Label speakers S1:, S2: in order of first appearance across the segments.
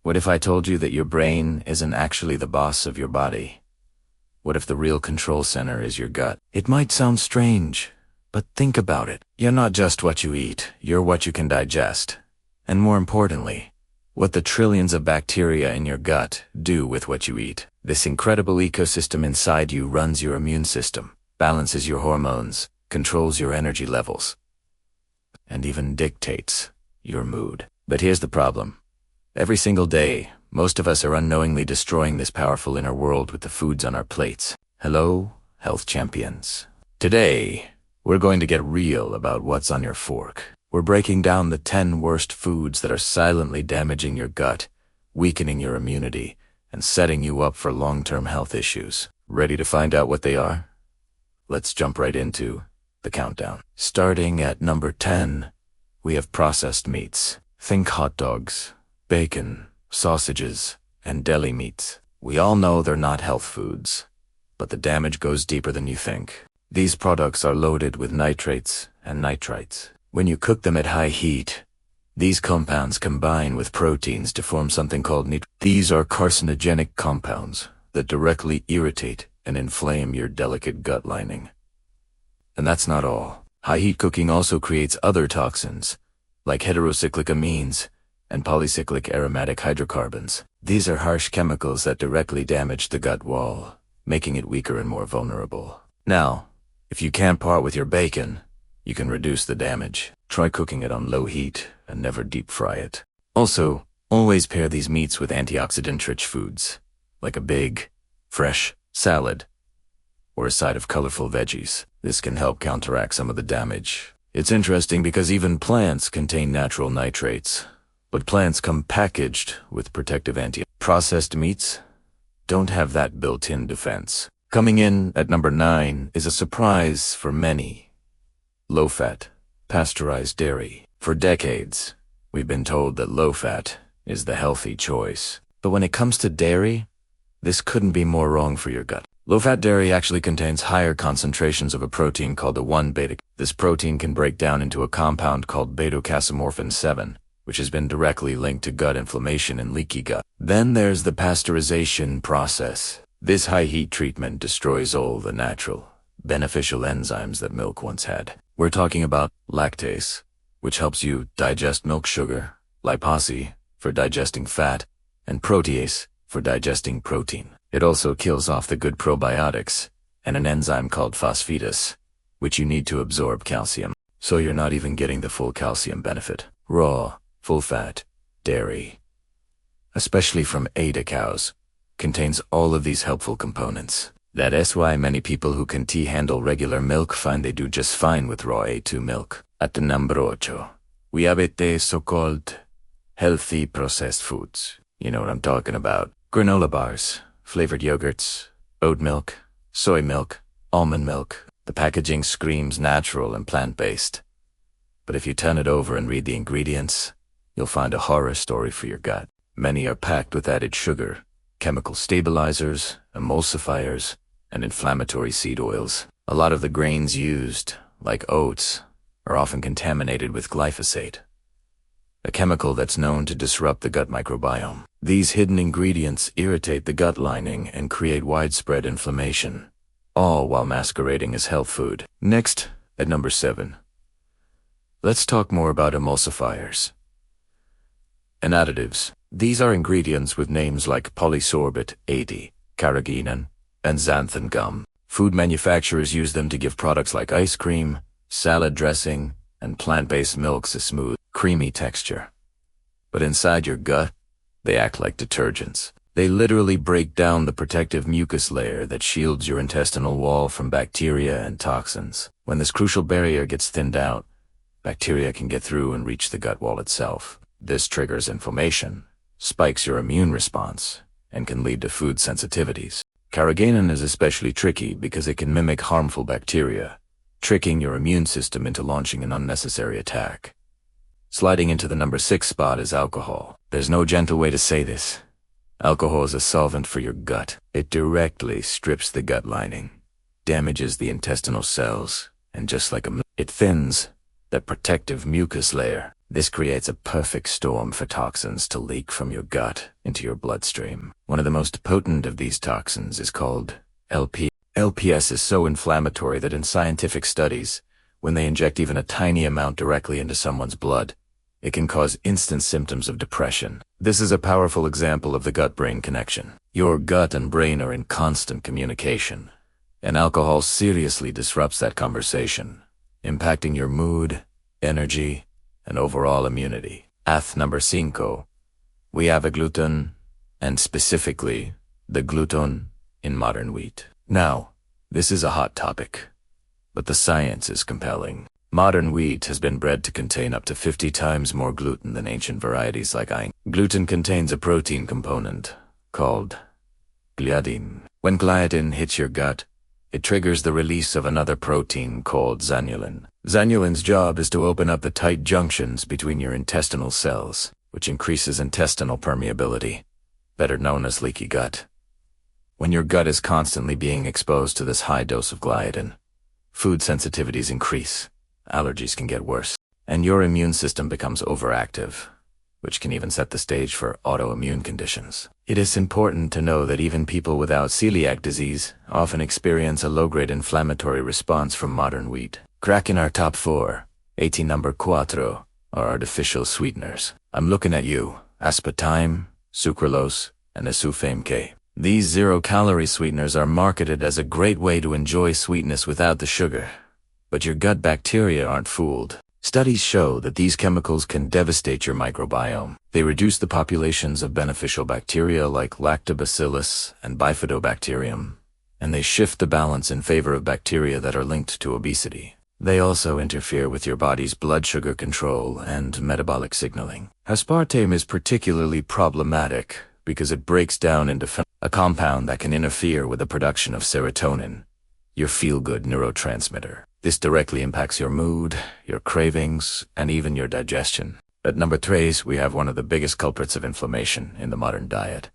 S1: What if I told you that your brain isn't actually the boss of your body? What if the real control center is your gut? It might sound strange, but think about it. You're not just what you eat, you're what you can digest. And more importantly, what the trillions of bacteria in your gut do with what you eat. This incredible ecosystem inside you runs your immune system, balances your hormones, controls your energy levels, and even dictates your mood. But here's the problem. Every single day, most of us are unknowingly destroying this powerful inner world with the foods on our plates. Hello, health champions. Today, we're going to get real about what's on your fork. We're breaking down the 10 worst foods that are silently damaging your gut, weakening your immunity, and setting you up for long-term health issues. Ready to find out what they are? Let's jump right into the countdown. Starting at number 10, we have processed meats. Think hot dogs, bacon, sausages, and deli meats. We all know they're not health foods, but the damage goes deeper than you think. These products are loaded with nitrates and nitrites. When you cook them at high heat, these compounds combine with proteins to form something called These are carcinogenic compounds that directly irritate and inflame your delicate gut lining. And that's not all. High heat cooking also creates other toxins, like heterocyclic amines and polycyclic aromatic hydrocarbons. These are harsh chemicals that directly damage the gut wall, making it weaker and more vulnerable. Now, if you can't part with your bacon, you can reduce the damage. Try cooking it on low heat and never deep fry it. Also, always pair these meats with antioxidant-rich foods, like a big, fresh salad or a side of colorful veggies. This can help counteract some of the damage. It's interesting because even plants contain natural nitrates, but plants come packaged with protective Processed meats don't have that built-in defense. Coming in at number 9 is a surprise for many. Low-fat, pasteurized dairy. For decades, we've been told that low-fat is the healthy choice. But when it comes to dairy, this couldn't be more wrong for your gut. Low-fat dairy actually contains higher concentrations of a protein called the 1-beta. This protein can break down into a compound called beta-casomorphin 7, which has been directly linked to gut inflammation and leaky gut. Then there's the pasteurization process. This high-heat treatment destroys all the natural, beneficial enzymes that milk once had. We're talking about lactase, which helps you digest milk sugar, lipase, for digesting fat, and protease, for digesting protein. It also kills off the good probiotics, and an enzyme called phosphatase, which you need to absorb calcium. So you're not even getting the full calcium benefit. Raw, full-fat, dairy, especially from Ada cows, contains all of these helpful components. That is why many people who can handle regular milk find they do just fine with raw A2 milk. At the number 8, we have the so-called healthy processed foods. You know what I'm talking about. Granola bars, flavored yogurts, oat milk, soy milk, almond milk. The packaging screams natural and plant-based. But if you turn it over and read the ingredients, you'll find a horror story for your gut. Many are packed with added sugar, chemical stabilizers, emulsifiers, and inflammatory seed oils. A lot of the grains used, like oats, are often contaminated with glyphosate, a chemical that's known to disrupt the gut microbiome. These hidden ingredients irritate the gut lining and create widespread inflammation, all while masquerading as health food. Next, at number 7, let's talk more about emulsifiers and additives. These are ingredients with names like polysorbate 80, carrageenan, and xanthan gum. Food manufacturers use them to give products like ice cream, salad dressing, and plant-based milks a smooth, creamy texture. But inside your gut, they act like detergents. They literally break down the protective mucus layer that shields your intestinal wall from bacteria and toxins. When this crucial barrier gets thinned out, bacteria can get through and reach the gut wall itself. This triggers inflammation, spikes your immune response, and can lead to food sensitivities. Carrageenan is especially tricky because it can mimic harmful bacteria, tricking your immune system into launching an unnecessary attack. Sliding into the number 6 spot is alcohol. There's no gentle way to say this. Alcohol is a solvent for your gut. It directly strips the gut lining, damages the intestinal cells, and just like it thins that protective mucus layer. This creates a perfect storm for toxins to leak from your gut into your bloodstream. One of the most potent of these toxins is called LP. LPS is so inflammatory that in scientific studies, when they inject even a tiny amount directly into someone's blood, it can cause instant symptoms of depression. This is a powerful example of the gut-brain connection. Your gut and brain are in constant communication, and alcohol seriously disrupts that conversation, impacting your mood, energy, and overall immunity. At number 5, we have a gluten, and specifically, the gluten in modern wheat. Now, this is a hot topic, but the science is compelling. Modern wheat has been bred to contain up to 50 times more gluten than ancient varieties like Ein. Gluten contains a protein component called gliadin. When gliadin hits your gut, it triggers the release of another protein called zanulin. Zanulin's job is to open up the tight junctions between your intestinal cells, which increases intestinal permeability, better known as leaky gut. When your gut is constantly being exposed to this high dose of gliadin, food sensitivities increase, allergies can get worse, and your immune system becomes overactive, which can even set the stage for autoimmune conditions. It is important to know that even people without celiac disease often experience a low-grade inflammatory response from modern wheat. Cracking our top 4, 18 number 4, are artificial sweeteners. I'm looking at you, aspartame, sucralose, and asufame. These zero-calorie sweeteners are marketed as a great way to enjoy sweetness without the sugar. But your gut bacteria aren't fooled. Studies show that these chemicals can devastate your microbiome. They reduce the populations of beneficial bacteria like lactobacillus and bifidobacterium, and they shift the balance in favor of bacteria that are linked to obesity. They also interfere with your body's blood sugar control and metabolic signaling. Aspartame is particularly problematic because it breaks down into a compound that can interfere with the production of serotonin, your feel-good neurotransmitter. This directly impacts your mood, your cravings, and even your digestion. At number 3, we have one of the biggest culprits of inflammation in the modern diet: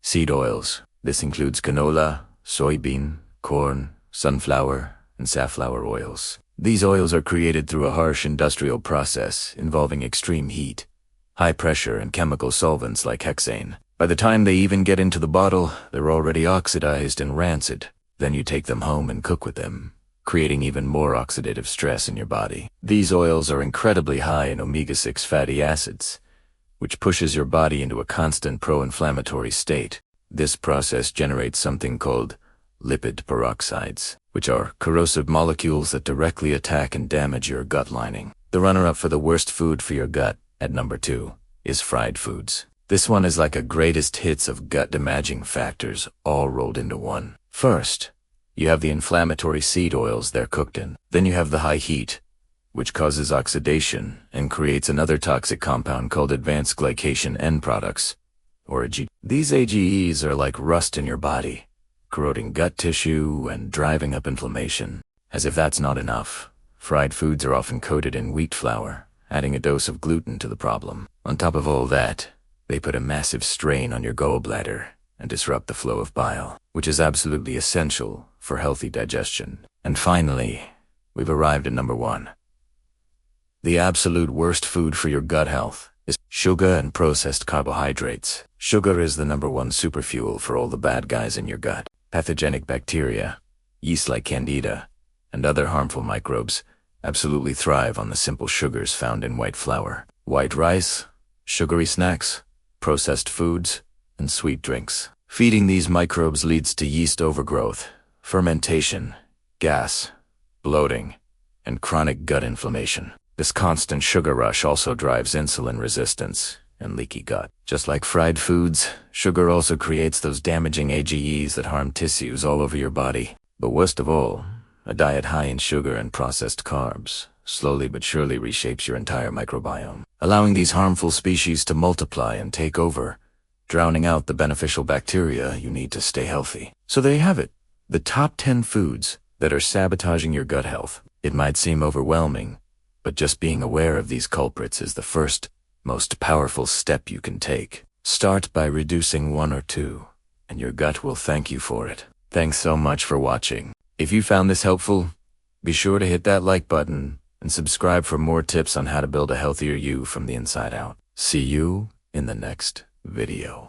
S1: seed oils. This includes canola, soybean, corn, sunflower, and safflower oils. These oils are created through a harsh industrial process involving extreme heat, high pressure, and chemical solvents like hexane. By the time they even get into the bottle, they're already oxidized and rancid. Then you take them home and cook with them, creating even more oxidative stress in your body. These oils are incredibly high in omega-6 fatty acids, which pushes your body into a constant pro-inflammatory state. This process generates something called lipid peroxides, which are corrosive molecules that directly attack and damage your gut lining. The runner-up for the worst food for your gut, at number 2, is fried foods. This one is like a greatest hits of gut-damaging factors all rolled into one. First, you have the inflammatory seed oils they're cooked in. Then you have the high heat, which causes oxidation and creates another toxic compound called advanced glycation end products, or AGE. These AGEs are like rust in your body, corroding gut tissue and driving up inflammation. As if that's not enough, fried foods are often coated in wheat flour, adding a dose of gluten to the problem. On top of all that, they put a massive strain on your gallbladder and disrupt the flow of bile, which is absolutely essential for healthy digestion. And finally, we've arrived at number 1. The absolute worst food for your gut health is sugar and processed carbohydrates. Sugar is the number 1 superfuel for all the bad guys in your gut. Pathogenic bacteria, yeast like Candida, and other harmful microbes absolutely thrive on the simple sugars found in white flour, white rice, sugary snacks, processed foods, and sweet drinks. Feeding these microbes leads to yeast overgrowth, fermentation, gas, bloating, and chronic gut inflammation. This constant sugar rush also drives insulin resistance and leaky gut. Just like fried foods, sugar also creates those damaging AGEs that harm tissues all over your body. But worst of all, a diet high in sugar and processed carbs slowly but surely reshapes your entire microbiome, allowing these harmful species to multiply and take over, drowning out the beneficial bacteria you need to stay healthy. So there you have it, the top 10 foods that are sabotaging your gut health. It might seem overwhelming, but just being aware of these culprits is the first, most powerful step you can take. Start by reducing 1 or 2, and your gut will thank you for it. Thanks so much for watching. If you found this helpful, be sure to hit that like button and subscribe for more tips on how to build a healthier you from the inside out. See you in the next video.